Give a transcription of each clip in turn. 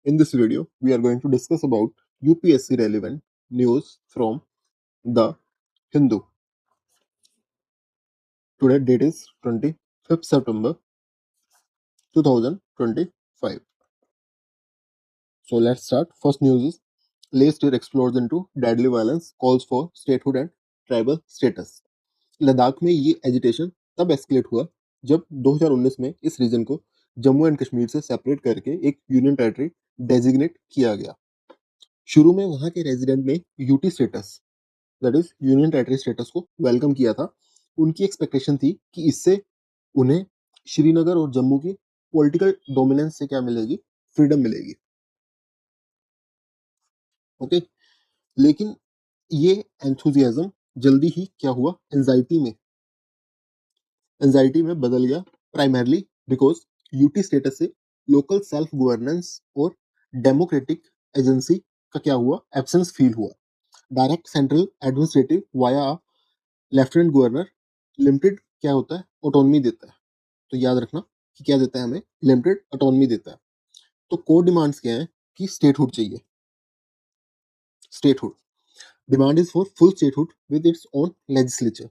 In this video, we are going to discuss about UPSC relevant news from the Hindu. Today date is 25th September 2025. So let's start. First news is Leh state explodes into deadly violence, calls for statehood and tribal status. Ladakh में ये agitation तब escalate हुआ जब 2019 में इस reason को Jammu and Kashmir से separate करके एक यूनियन टेरिटरी डेजिग्नेट किया गया। शुरू में वहां के रेजिडेंट ने UT status that is union territory status को वेलकम किया था। उनकी एक्सपेक्टेशन थी कि इससे उन्हें श्रीनगर और जम्मू की पॉलिटिकल डोमिनेंस से क्या मिलेगी, फ्रीडम मिलेगी। ओके, लेकिन ये एंथुजियाज्म जल्दी ही क्या हुआ, एंजाइटी में बदल गया, प्राइमरली बिकॉज यूटी स्टेटस से लोकल सेल्फ गवर्नेंस और डेमोक्रेटिक एजेंसी का क्या हुआ, एब्सेंस फील हुआ। Direct central administrative via lieutenant governor limited क्या होता है, ऑटोनॉमी देता है। तो याद रखना कि क्या देता है हमें, लिमिटेड ऑटोनॉमी देता है। तो कोर डिमांड्स क्या है कि स्टेटहुड चाहिए। Statehood demand is for full statehood with its own legislature.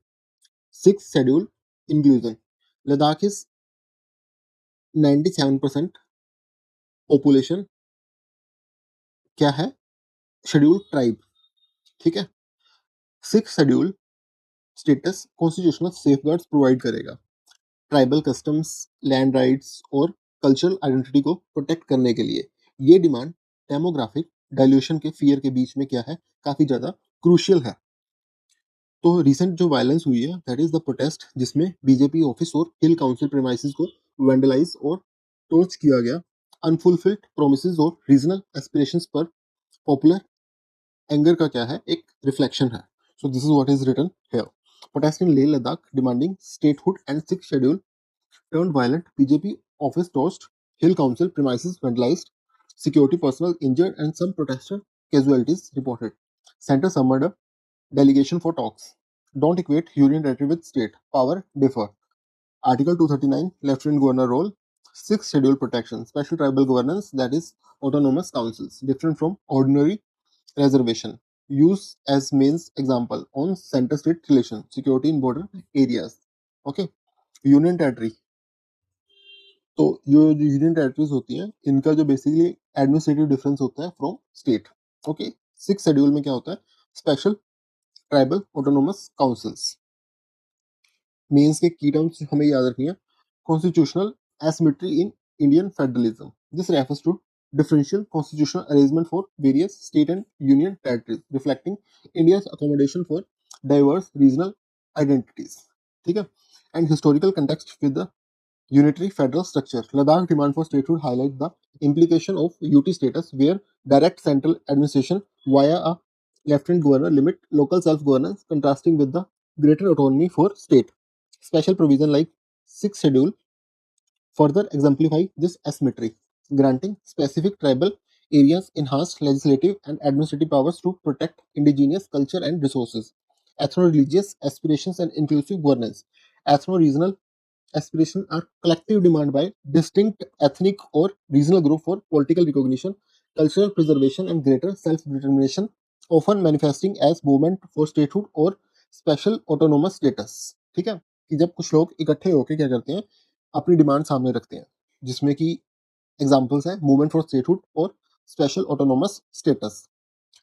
Six schedule inclusion. Ladakh is 97% population क्या है, शेड्यूल ट्राइब। ठीक है, six schedule status constitutional safeguards provide करेगा। ट्राइबल कस्टम्स, लैंड राइट्स और कल्चरल आइडेंटिटी को प्रोटेक्ट करने के लिए ये डिमांड डेमोग्राफिक डाइल्यूशन के फियर के बीच में क्या है, काफी ज्यादा क्रूशियल है। तो रिसेंट जो वायलेंस हुई है दैट इज द प्रोटेस्ट, जिसमें बीजेपी ऑफिस और हिल काउंसिल प्रीमाइसेस को वेंडलाइज और टॉर्च किया गया। अनफुलफिल्ड प्रोमिसेस और रीजनल एस्पिरेशंस पर पॉपुलर एंगर का क्या है, एक रिफ्लेक्शन है। So this is what is written here. Protest in Leh Ladakh demanding statehood and six schedule turned violent. BJP office torched, Hill Council premises vandalized, security personnel injured, and some protester casualties reported. Center summoned a delegation for talks. Don't equate union territory with state. Power differ. Article 239, Lieutenant Governor role. Sixth schedule protection. Special tribal governance, that is autonomous councils, different from ordinary reservation. Use as means example on center-state relation, security in border areas. Okay. Union territory. तो जो union territories होती हैं इनका जो basically administrative difference होता है from state. Okay, six schedule में क्या होता है, special tribal autonomous councils. Mains के की टर्म्स हमें याद रखनी है। Constitutional asymmetry in Indian federalism, this refers to differential constitutional arrangement for various state and union territories reflecting India's accommodation for diverse regional identities. ठीक है, and historical context with the unitary federal structure. Ladakh demand for statehood highlight the implication of UT status, where direct central administration via a lieutenant governor limit local self-governance, contrasting with the greater autonomy for state. Special provision like sixth schedule further exemplify this asymmetry, granting specific tribal areas enhanced legislative and administrative powers to protect indigenous culture and resources. Ethno-religious aspirations and inclusive governance. Ethno-regional aspirations are collective demand by distinct ethnic or regional group for political recognition, cultural preservation, and greater self-determination, often manifesting as movement for statehood or special autonomous status. ठीक है, कि जब कुछ लोग इकट्ठे होकर क्या करते हैं, अपनी डिमांड सामने रखते हैं, जिसमें कि एग्जांपल्स हैं मूवमेंट फॉर स्टेटहुड और special autonomous status.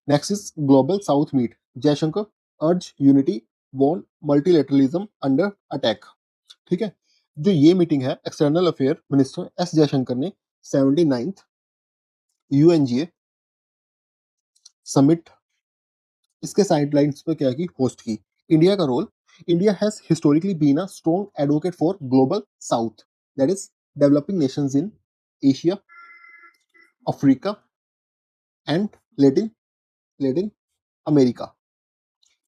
Next is global south meet, Jaishankar urge unity, warn multilateralism under attack. ठीक है, जो ये मीटिंग है external affair minister S Jaishankar ने 79th यूएनजीए समिट इसके साइडलाइंस पर क्या की, होस्ट की। इंडिया का role, India has historically been a strong advocate for global south, that is developing nations in Asia, Africa and Latin America.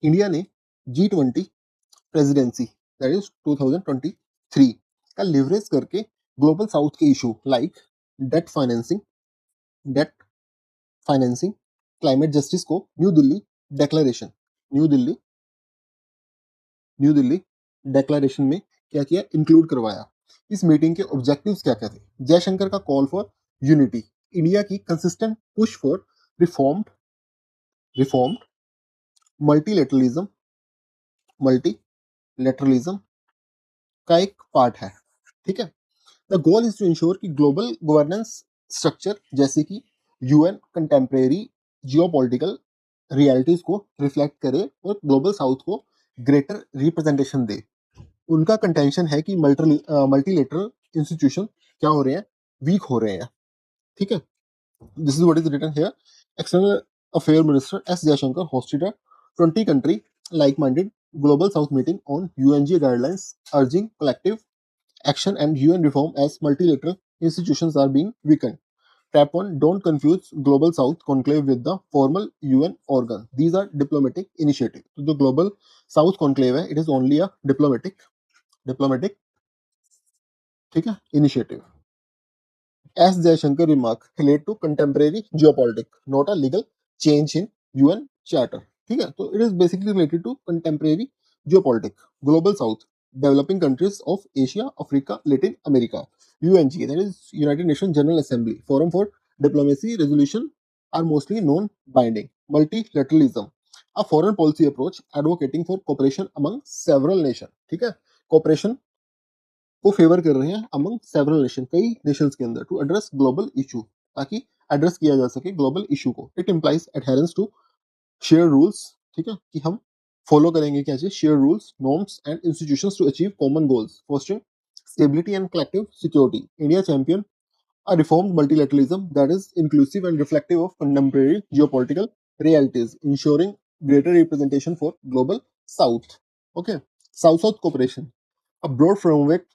India ने G20 presidency that is 2023 का leverage करके global south के issue like debt financing, climate justice को New Delhi declaration में क्या किया, include करवाया। इस मीटिंग के ऑब्जेक्टिव्स क्या क्या थे, जयशंकर का कॉल फॉर यूनिटी, इंडिया की consistent push for reformed reformed multilateralism multilateralism का एक पार्ट है। ठीक है। The goal is to ensure कि ग्लोबल गवर्नेंस स्ट्रक्चर जैसे कि यूएन कंटेम्प्रेरी जियोपॉलिटिकल रियलिटीज को रिफ्लेक्ट करे और ग्लोबल साउथ को ग्रेटर रिप्रेजेंटेशन दे। उनका कंटेंशन है कि मल्टीलेटरल इंस्टीट्यूशन क्या हो रहे हैं, वीक हो रहे हैं। ठीक है। This is what is written here. External affair minister S Jaishankar hosted a 20 country like-minded global south meeting on UNGA guidelines urging collective action and UN reform as multilateral institutions are being weakened. Tap on don't confuse Global South conclave with the formal UN organ. These are diplomatic initiatives. So the Global South conclave है, it is only a diplomatic ठीक है initiative. As Jaishankar remarked, relate to contemporary geopolitics, not a legal change in UN Charter. ठीक है, तो it is basically related to contemporary geopolitics, global south, developing countries of Asia, Africa, Latin America, UNGA, that is United Nations General Assembly, Forum for Diplomacy Resolution are mostly non-binding. Multilateralism, a foreign policy approach advocating for cooperation among several nations. ठीक है, cooperation को favour कर रहे हैं among several nation, कई nations के अंदर, to address global issue, ताकि एड्रेस किया जा सके ग्लोबल इशू को। It implies adherence to share rules, ठीक है, कि हम फॉलो करेंगे क्या चीज, share rules, norms and institutions to achieve common goals, fostering stability and collective security. India champion a reformed multilateralism that is inclusive and reflective of contemporary geopolitical realities, ensuring greater representation for global South. Okay, South-South cooperation, a broad framework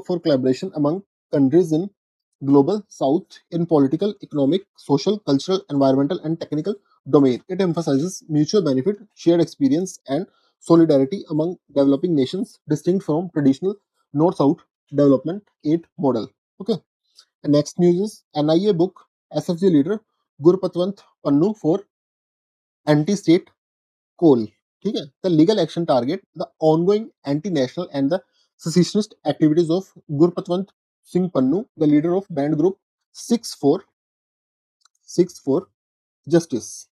for collaboration among countries in global South in political, economic, social, cultural, environmental, and technical domain. It emphasizes mutual benefit, shared experience, and solidarity among developing nations, distinct from traditional North-South development aid model. Okay. And next news is NIA book SFG leader Gurpatwant Pannu for anti-state coal. ठीक है, the legal action target the ongoing anti-national and the secessionist activities of Gurpatwant Singh Pannu, the leader of band group 6 for Justice.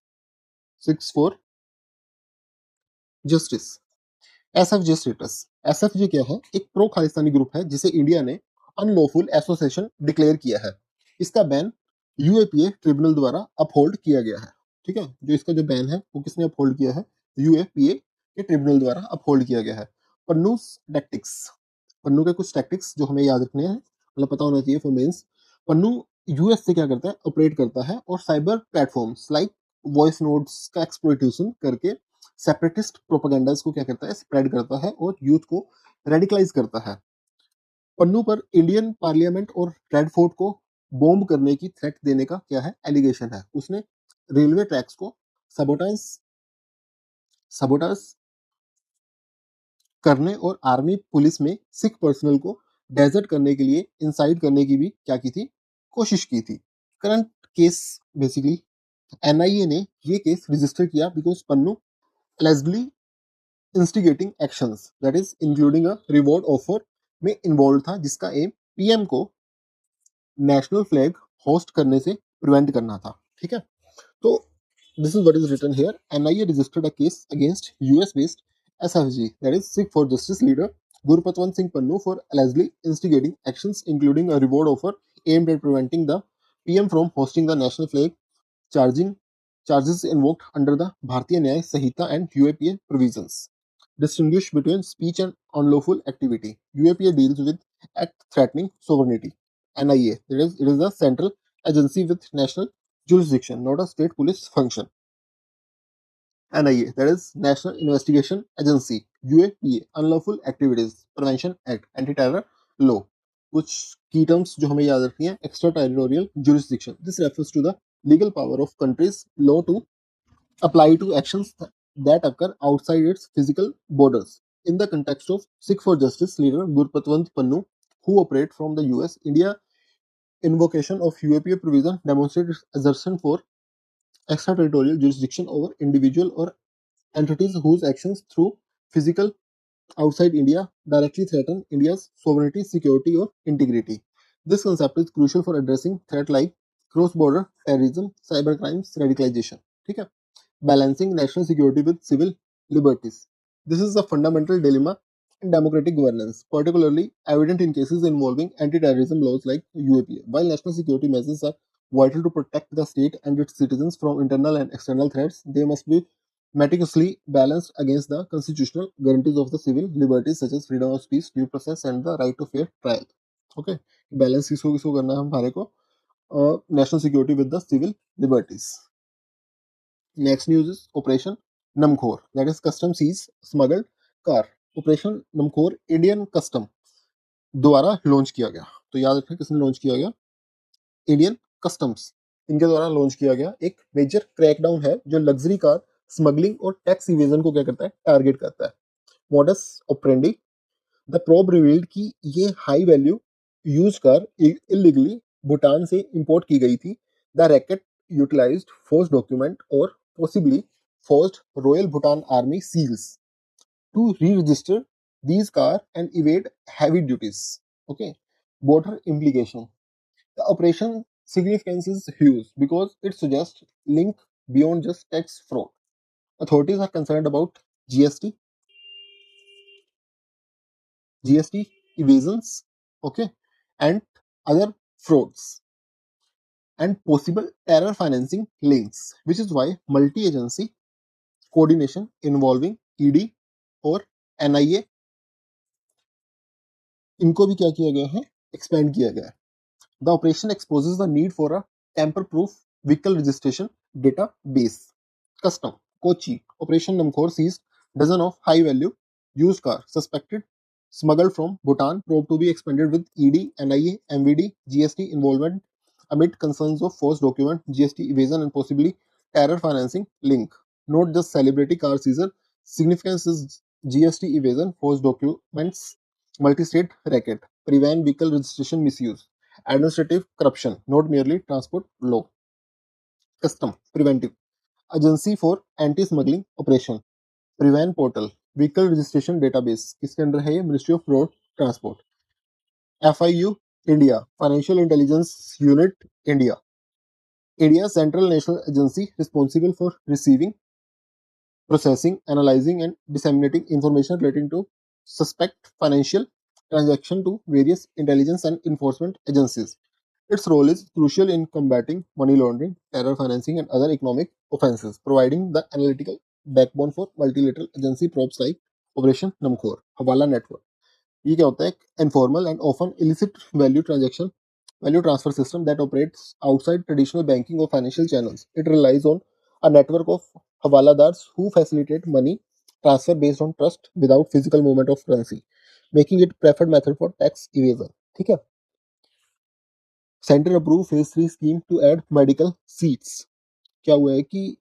6 for Justice. SFJ status. SFJ क्या है, एक pro Khalistani group है जिसे India ने unlawful association declare किया है। इसका ban UAPA tribunal द्वारा अपहोल्ड किया गया है। ठीक है, जो इसका जो बैन है वो किसने अपहोल्ड किया है, यूएपीए के ट्रिब्यूनल द्वारा अपहोल्ड किया गया है। पन्नू टैक्टिक्स, पन्नू के कुछ टैक्टिक्स जो हमें याद रखने हैं, मतलब पता होना चाहिए फॉर मेंस। पन्नू यूएस से क्या करता है, ऑपरेट करता है और cyber platforms like voice notes का एक्सप्लॉइटेशन करके सेपरेटिस्ट प्रोपेगेंडास को क्या करता है, स्प्रेड करता है और यूथ को रेडिकलाइज करता है। पन्नू पर इंडियन पार्लियामेंट और रेड फोर्ट को बॉम्ब करने की थ्रेट देने का क्या है, एलिगेशन है। उसने रेलवे ट्रैक्स को सबोटाइज सबोटाइज करने और आर्मी पुलिस में सिख पर्सनल को डेजर्ट करने के लिए इंसाइट करने की भी क्या की थी, कोशिश की थी। करंट केस बेसिकली एनआईए ने ये केस रजिस्टर किया because Pannu allegedly instigating actions that is including a reward offer में इन्वॉल्व था, जिसका एम पीएम को नेशनल फ्लैग होस्ट करने से प्रिवेंट करना था। ठीक है, तो this is what is written here. NIA registered a case against US based SFJ that is Sikh for justice leader Gurpatwant Singh Pannu for allegedly instigating actions including a reward offer aimed at preventing the PM from hosting the national flag charging charges invoked under the Bharatiya Nyaya Sanhita and UAPA provisions. Distinguish between speech and unlawful activity. UAPA deals with act threatening sovereignty. NIA, it is a central agency with national jurisdiction, not a state police function. NIA, that is National Investigation Agency. UAPA, Unlawful Activities Prevention Act, Anti-Terror Law. कुछ key terms जो हमें याद रखनी है, extraterritorial jurisdiction. This refers to the legal power of country's law to apply to actions that occur outside its physical borders. In the context of Sikh for Justice leader Gurpatwant Pannu, who operate from the US, India invocation of UAPA provision demonstrates assertion for extraterritorial jurisdiction over individual or entities whose actions through physical outside India directly threaten India's sovereignty, security, or integrity. This concept is crucial for addressing threats like cross-border terrorism, cybercrimes, radicalization. ठीक है? Balancing national security with civil liberties. This is a fundamental dilemma in democratic governance, particularly evident in cases involving anti-terrorism laws like UAPA. While national security measures are vital to protect the state and its citizens from internal and external threats, they must be meticulously balanced against the constitutional guarantees of the civil liberties such as freedom of speech, due process, and the right to fair trial. Okay, balance किसको करना है हमारे को national security with the civil liberties. Next news is Operation Namkhor, that is custom seize smuggled car. Operation Namkhor Indian custom द्वारा launch किया गया. तो याद रखें किसने लॉन्च किया गया? इंडियन कस्टम्स, इनके द्वारा लॉन्च किया गया एक मेजर क्रैकडाउन है जो लग्जरी कार स्मगलिंग और टैक्स इवेजन को क्या करता है? टारगेट करता है. Modus operandi, the probe revealed कि ये high value use car illegally Bhutan से इंपोर्ट की गई थी. The racket utilised force document और possibly forced Royal Bhutan Army SEALs to re-register these cars and evade heavy duties. Okay, border implication. The operation significance is huge because it suggests link beyond just tax fraud. Authorities are concerned about GST, GST evasions, okay, and other frauds and possible terror financing links, which is why multi-agency coordination involving ED और NIA इनको भी क्या किया गया है? Expand किया गया है. The operation exposes the need for a tamper proof vehicle registration database. Custom Kochi Operation Namkhor seized dozen of high value used car suspected smuggled from Bhutan, proved to be expanded with ED, NIA, MVD, GST involvement amid concerns of false document, GST evasion, and possibly terror financing link. Not just celebrity car seizure, significance is GST evasion, false documents, multi-state racket, prevent vehicle registration misuse, administrative corruption, not merely transport law. Custom Preventive Agency for Anti-Smuggling Operation, प्रिवेन portal, vehicle registration database किसके under है? ये ministry of road transport. FIU India, financial intelligence unit India, India central national agency responsible for receiving, processing, analyzing, and disseminating information relating to suspect financial transaction to various intelligence and enforcement agencies. Its role is crucial in combating money laundering, terror financing, and other economic offenses, providing the analytical backbone for multilateral agency probes like Operation Namkhor, Hawala Network. ये क्या होता है? Informal and often illicit value transfer system that operates outside traditional banking or financial channels. It relies on a network of havaladars who facilitate money transfer based on trust without physical movement of currency, making it preferred method for tax evasion. ठीक है? Centre approve phase 3 scheme to add medical seats. क्या हुआ है कि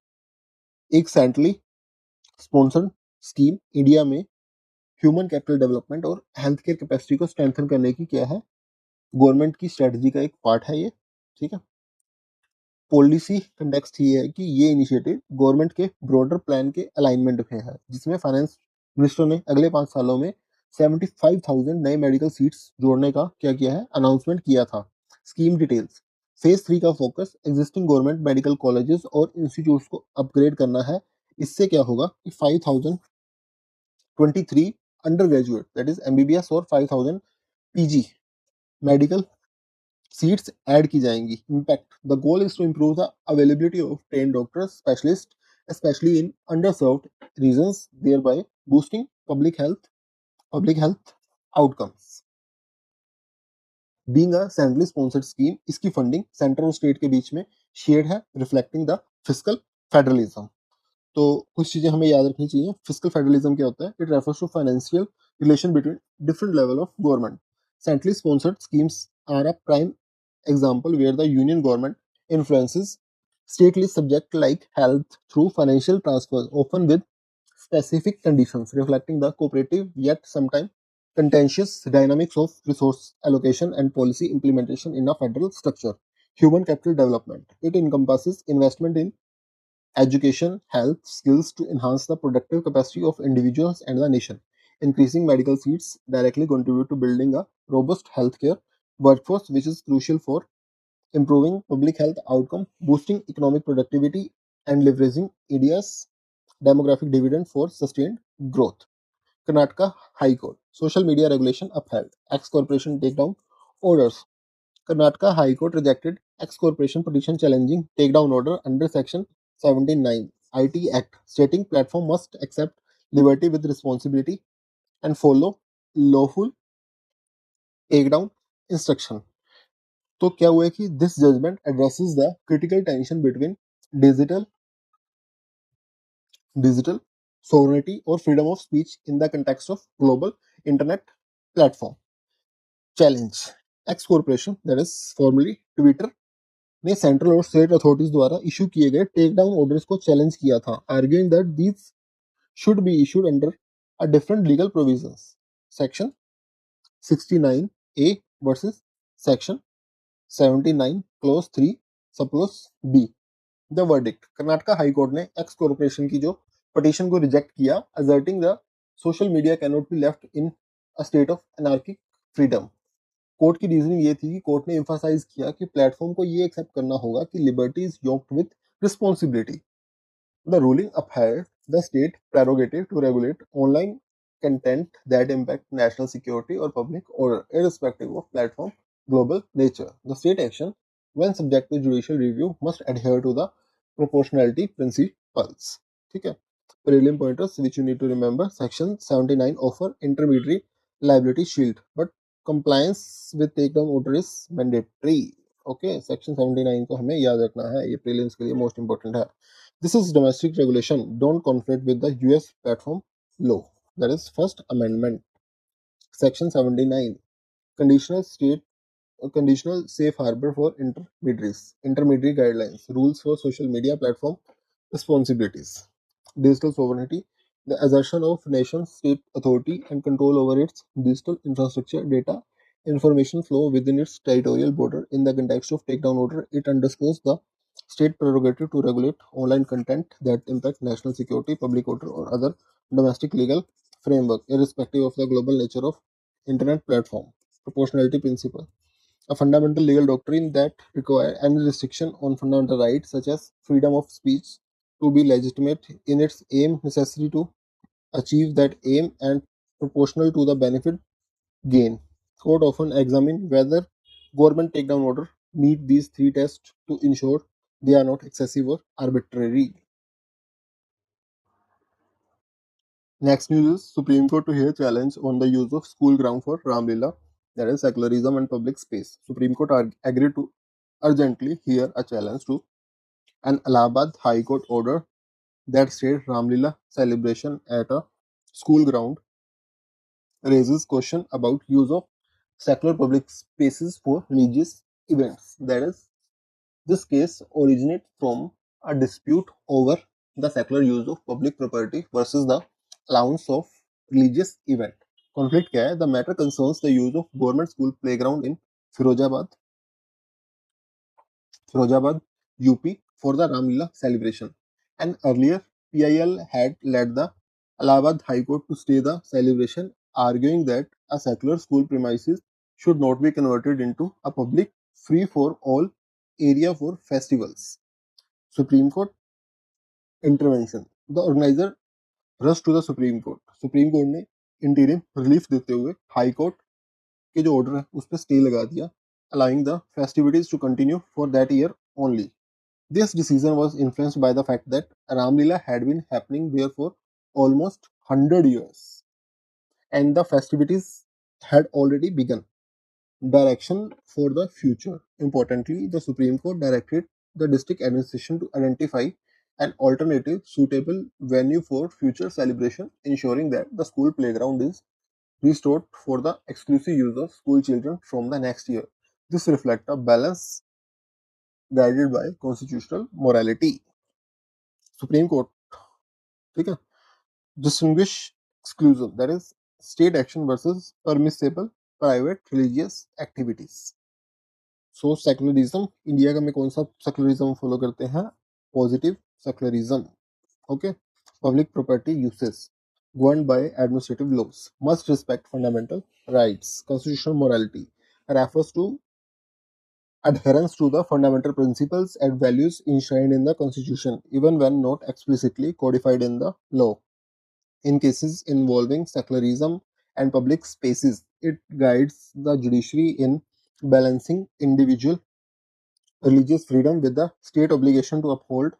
एक centrally sponsored scheme India में human capital development और health care capacity को स्ट्रेंथन करने की क्या है? गवर्नमेंट की स्ट्रेटजी का एक पार्ट है ये. ठीक है. पॉलिसी कंटेक्स्ट ये है कि ये इनिशिएटिव गवर्नमेंट के ब्रॉडर प्लान के अलाइनमेंट में है, जिसमें फाइनेंस मिनिस्टर ने अगले 5 सालों में 75,000 नए मेडिकल सीट्स जोड़ने का क्या किया है? अनाउंसमेंट किया था. Scheme details. फेज 3 का focus existing government medical colleges और इंस्टीट्यूट्स को अपग्रेड करना है. इससे क्या होगा कि 5,023 under graduate that is MBBS और 5,000 PG मेडिकल सीट्स ऐड की जाएंगी. Impact. The goal is to improve the availability of train doctors specialist especially in underserved regions, thereby boosting public health outcomes. Being a centrally sponsored scheme, इसकी funding centre और state के बीच में shared है, reflecting the fiscal federalism. तो कुछ चीजें हमें याद रखनी चाहिए. फिस्कल फेडरलिज्म क्या होता है? It refers to financial relation between different level of government. Centrally sponsored schemes are a prime example where the union government influences stately subject like health through financial transfers, often with specific conditions reflecting the cooperative yet sometimes contentious dynamics of resource allocation and policy implementation in a federal structure. Human capital development. It encompasses investment in education, health, skills to enhance the productive capacity of individuals and the nation. Increasing medical seats directly contribute to building a robust healthcare workforce, which is crucial for improving public health outcome, boosting economic productivity, and leveraging India's demographic dividend for sustained growth. Karnataka High Court. Social media regulation upheld. X Corporation takedown orders. Karnataka High Court rejected X Corporation petition challenging takedown order under Section 79 IT Act, stating platform must accept liberty with responsibility and follow lawful takedown instruction. तो क्या हुआ है कि this judgement addresses the critical tension between digital digital sovereignty or freedom of speech in the context of global internet platform. Challenge. X Corporation, that is formerly Twitter, ने central और state authorities द्वारा issue किए गए take down orders को challenge किया था, arguing that these should be issued under a different legal provisions, section 69A versus section 79 clause 3 sub clause B. The verdict. Karnataka high court ने X corporation की जो petition को reject किया, asserting the social media can not be left in a state of anarchic freedom. Court की reasoning ये थी कि court ने एम्फासाइज किया कि प्लेटफॉर्म को ये एक्सेप्ट करना होगा कि liberty is yoked with responsibility. The ruling upheld the state prerogative to regulate online content that impact national security or public order, irrespective of platform global nature. The state action, when subject to judicial review, must adhere to the proportionality principles. ठीक है. Prelim pointers which you need to remember. Section 79 offer intermediary liability shield, but compliance with takedown order is mandatory. Okay, section 79 को हमें याद रखना है, ये prelims के लिए most important है. This is domestic regulation. Don't conflict with the US platform law. That is First Amendment. Section 79. Conditional state conditional safe harbor for intermediaries. Intermediary guidelines. Rules for social media platform responsibilities. Digital sovereignty. The assertion of nation state authority and control over its digital infrastructure, data, information flow within its territorial border. In the context of takedown order, it underscores the state prerogative to regulate online content that impact national security, public order, or other domestic legal framework, irrespective of the global nature of internet platform. Proportionality principle, a fundamental legal doctrine that requires any restriction on fundamental rights such as freedom of speech to be legitimate in its aim, necessary to achieve that aim, and proportional to the benefit gain. Court often examine whether government takedown order meet these three tests to ensure they are not excessive or arbitrary. Next news is Supreme Court to hear challenge on the use of school ground for Ramlila, that is secularism and public space. Supreme Court agreed to urgently hear a challenge to an Allahabad High Court order that said Ramlila celebration at a school ground raises question about use of secular public spaces for religious events. That is, this case originates from a dispute over the secular use of public property versus the allowance of religious event. Conflict क्या है? The matter concerns the use of government school playground in Firozabad, UP for the Ramlila celebration. And earlier, PIL had led the Allahabad High Court to stay the celebration, arguing that a secular school premises should not be converted into a public free-for-all area for festivals. Supreme Court intervention. The organizer rushed to the Supreme Court. Supreme court ने इंटीरियम relief देते हुए high court के जो order है उस पर stay लगा दिया, allowing the festivities to continue for that year only. This decision was influenced by the fact that Ramlila had been happening there for almost 100 years and the festivities had already begun. Direction for the future. Importantly, the Supreme Court directed the district administration to identify an alternative suitable venue for future celebration, ensuring that the school playground is restored for the exclusive use of school children from the next year. This reflects a balance guided by constitutional morality. Supreme Court, ठीक है, distinguish exclusion, that is state action versus permissible private religious activities. So secularism, India का में कौन सा secularism follow करते हैं? Positive secularism. Okay. Public property uses governed by administrative laws must respect fundamental rights. Constitutional morality. refers to adherence to the fundamental principles and values enshrined in the Constitution, even when not explicitly codified in the law. In cases involving secularism and public spaces, it guides the judiciary in balancing individual religious freedom with the state obligation to uphold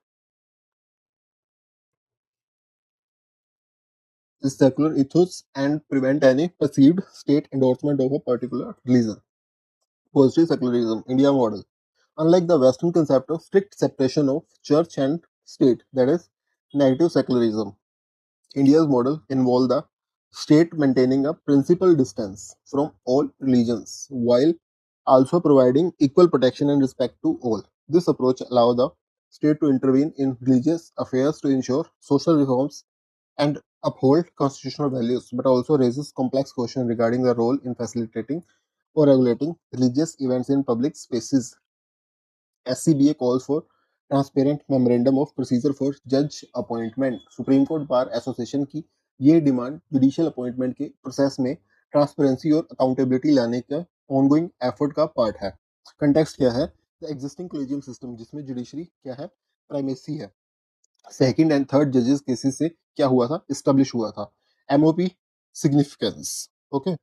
the secular ethos and prevent any perceived state endorsement of a particular religion. Positive secularism, India model. Unlike the Western concept of strict separation of church and state, that is, negative secularism, India's model involved the state maintaining a principal distance from all religions while also providing equal protection and respect to all. This approach allowed the state to intervene in religious affairs to ensure social reforms and uphold constitutional values, but also raises complex questions regarding the role in facilitating or regulating religious events in public spaces. SCBA calls for transparent memorandum of procedure for जज appointment. Supreme court bar association की ये demand judicial appointment के process में transparency और accountability लाने का ongoing effort का part है. कंटेक्स्ट क्या है? द एग्जिस्टिंग कोलेजियम सिस्टम जिसमें जुडिशरी क्या है? प्राइमेसी है. सेकंड एंड थर्ड जजेस केसेस से क्या हुआ था? इस्टेब्लिश हुआ था. MOP significance. ओके,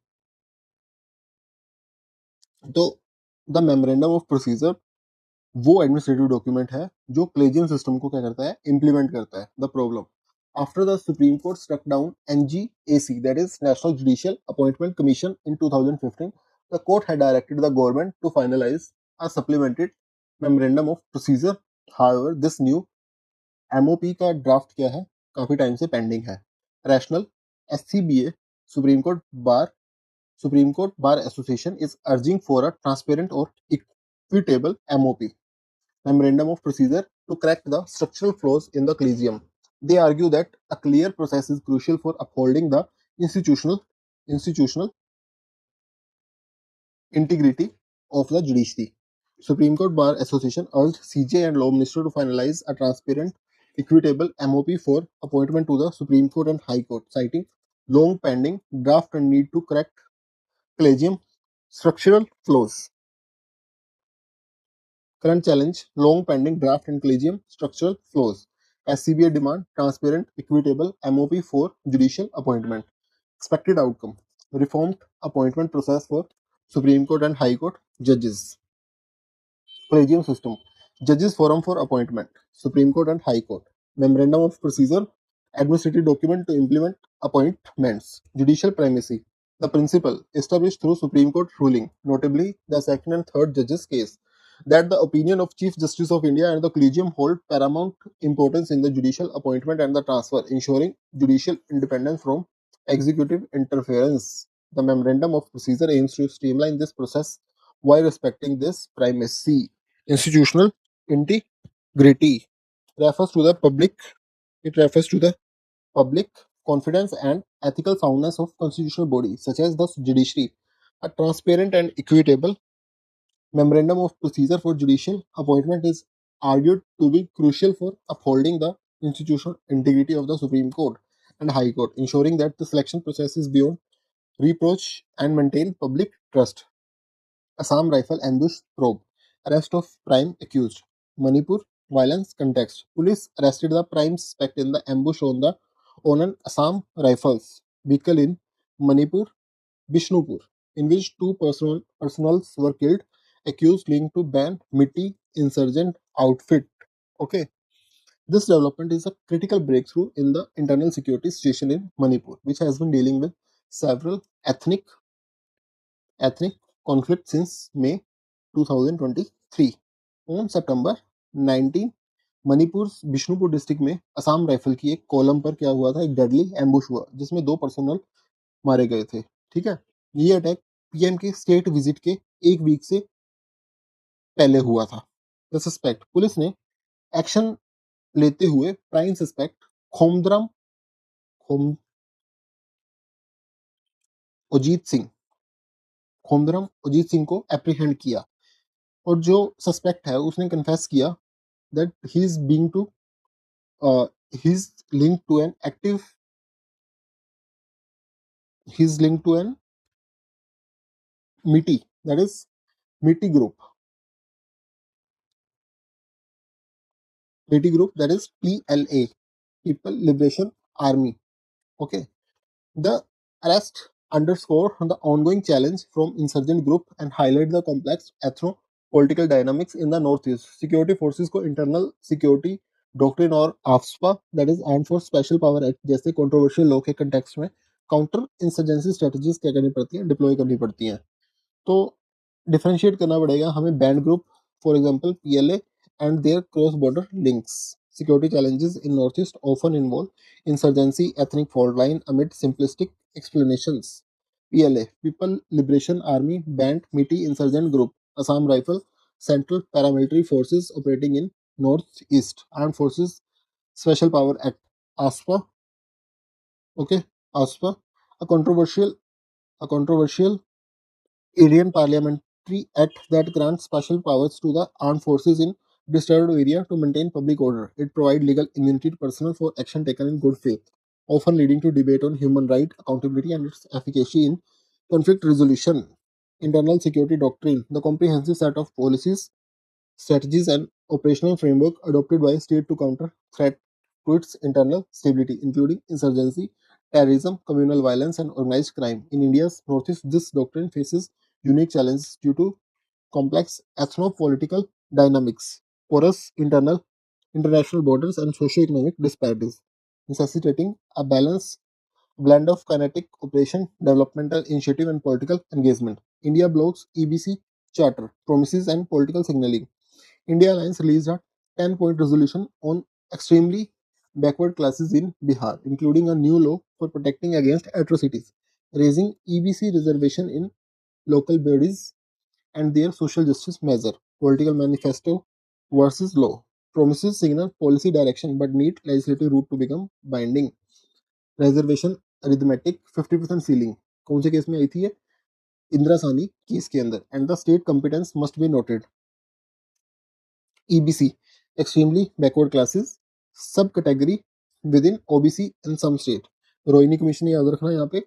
तो द मेमोरेंडम ऑफ प्रोसीजर वो एडमिनिस्ट्रेटिव डॉक्यूमेंट है जो कलेजियम सिस्टम को क्या करता है? इम्प्लीमेंट करता है. The problem after the supreme court struck down NGAC, that is national judicial appointment commission, in 2015, the court had directed the government to finalize a supplemented memorandum of procedure. However this new MOP का draft क्या है? काफी time से pending है. Rational SCBA supreme court bar Supreme Court Bar Association is urging for a transparent or equitable MOP, Memorandum of Procedure, to correct the structural flaws in the collegium. They argue that a clear process is crucial for upholding the institutional integrity of the judiciary. Supreme Court Bar Association urged CJ and Law Minister to finalize a transparent, equitable MOP for appointment to the Supreme Court and High Court, citing long pending draft and need to correct collegium structural flaws. Current challenge: long pending draft and collegium structural flaws. SCBA demand transparent, equitable MOP for judicial appointment. Expected outcome: reformed appointment process for Supreme Court and High Court judges. Collegium system. Judges Forum for appointment. Supreme Court and High Court. Memorandum of Procedure. Administrative document to implement appointments. Judicial primacy. The principle established through Supreme Court ruling, notably the second and third judges case, that the opinion of Chief Justice of India and the Collegium hold paramount importance in the judicial appointment and the transfer, ensuring judicial independence from executive interference. The Memorandum of Procedure aims to streamline this process while respecting this primacy. Institutional integrity refers to the public. It refers to the public confidence and ethical soundness of constitutional bodies such as the judiciary. A transparent and equitable memorandum of procedure for judicial appointment is argued to be crucial for upholding the institutional integrity of the Supreme Court and High Court, ensuring that the selection process is beyond reproach and maintain public trust. Assam Rifle Ambush Probe. Arrest of prime accused. Manipur violence context. Police arrested the prime suspect in the ambush on an Assam Rifles vehicle in Manipur, Bishnupur, in which two personals were killed, accused linked to ban Mitti insurgent outfit. Okay, this development is a critical breakthrough in the internal security situation in Manipur, which has been dealing with several ethnic conflict since May 2023. On September 19, Manipur Bishnupur district में Assam rifle की एक column पर क्या हुआ था? एक deadly ambush हुआ जिसमें दो पर्सनल मारे गए थे. ठीक है, ये अटैक पीएम के स्टेट विजिट के एक वीक से पहले हुआ था. The suspect. पुलिस ने एक्शन लेते हुए प्राइम सस्पेक्ट खोमद्रम खोम अजीत सिंह खोमद्रम अजीत सिंह को एप्रीहेंड किया और जो सस्पेक्ट है उसने कन्फेस किया that he's being to he's linked to an active he's linked to an MITI that is MITI group. MITI group, that is PLA, People Liberation Army. Okay. The arrest underscore the ongoing challenge from insurgent group and highlight the complex ethno-political dynamics in the northeast. Security forces को internal security doctrine और AFSPA, that is Armed Force Special Power Act जैसे controversial law के context में counter insurgency strategies क्या करनी पड़ती हैं, deploy करनी पड़ती हैं. तो डिफरेंशिएट करना पड़ेगा हमें banned group, for example PLA and their cross border links. Security challenges in Northeast often involve insurgency, ethnic fault line amid simplistic explanations. PLA, People Liberation Army Band MITI Insurgent Group, Assam Rifle, Central Paramilitary Forces operating in Northeast, Armed Forces Special Power Act, ASPA. Okay, ASPA, a controversial Indian Parliamentary Act that grants special powers to the armed forces in disturbed area to maintain public order. It provides legal immunity to personnel for action taken in good faith, often leading to debate on human rights, accountability, and its efficacy in conflict resolution. Internal security doctrine, the comprehensive set of policies, strategies, and operational framework adopted by a state to counter threat to its internal stability, including insurgency, terrorism, communal violence, and organized crime. In India's northeast, this doctrine faces unique challenges due to complex ethno-political dynamics, porous international borders, and socio-economic disparities, necessitating a blend of kinetic operation, developmental initiative, and political engagement. India blocks EBC Charter, promises, and political signaling. India Alliance released a 10-point resolution on extremely backward classes in Bihar, including a new law for protecting against atrocities, raising EBC reservation in local bodies, and their social justice measure. Political manifesto versus law. Promises signal policy direction but need legislative route to become binding. Reservation arithmetic 50% ceiling. कौन से case में आई थी ये? इंदिरा सानी case के अंदर. And the state competence must be noted. EBC, extremely backward classes, subcategory within OBC in some state. Rohini commission याद रखना यहाँ पे.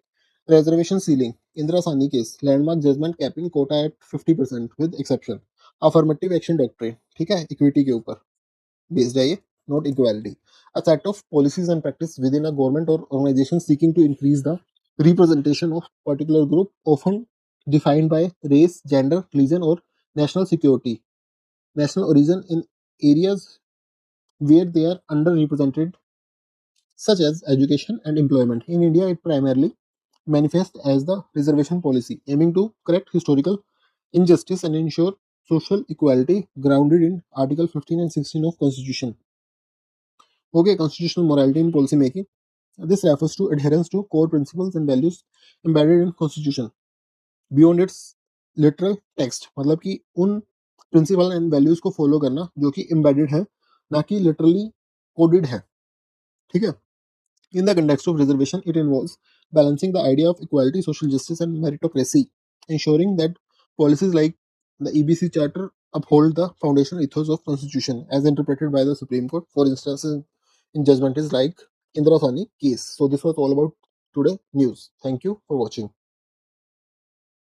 Reservation ceiling, इंदिरा सानी case, landmark judgment capping quota at 50% with exception. Affirmative action doctrine, ठीक है, equity के ऊपर based है ये, not equality. A set of policies and practice within a government or organization seeking to increase the representation of particular group, often defined by race, gender, religion, or national origin in areas where they are underrepresented, such as education and employment. In India, it primarily manifests as the reservation policy, aiming to correct historical injustice and ensure social equality grounded in Article 15 and 16 of Constitution. Okay, constitutional morality in policy making. This refers to adherence to core principles and values embedded in Constitution beyond its literal text. मतलब कि उन principal and values को follow करना जो कि embedded है, ना कि लिटरली कोडेड है. ठीक है. In the context of reservation, it involves balancing the idea of equality, social justice, and meritocracy, ensuring that policies like the EBC Charter uphold the foundational ethos of Constitution as interpreted by the Supreme Court. For instance, in judgments like Indira Sani case. So this was all about today news. Thank you for watching.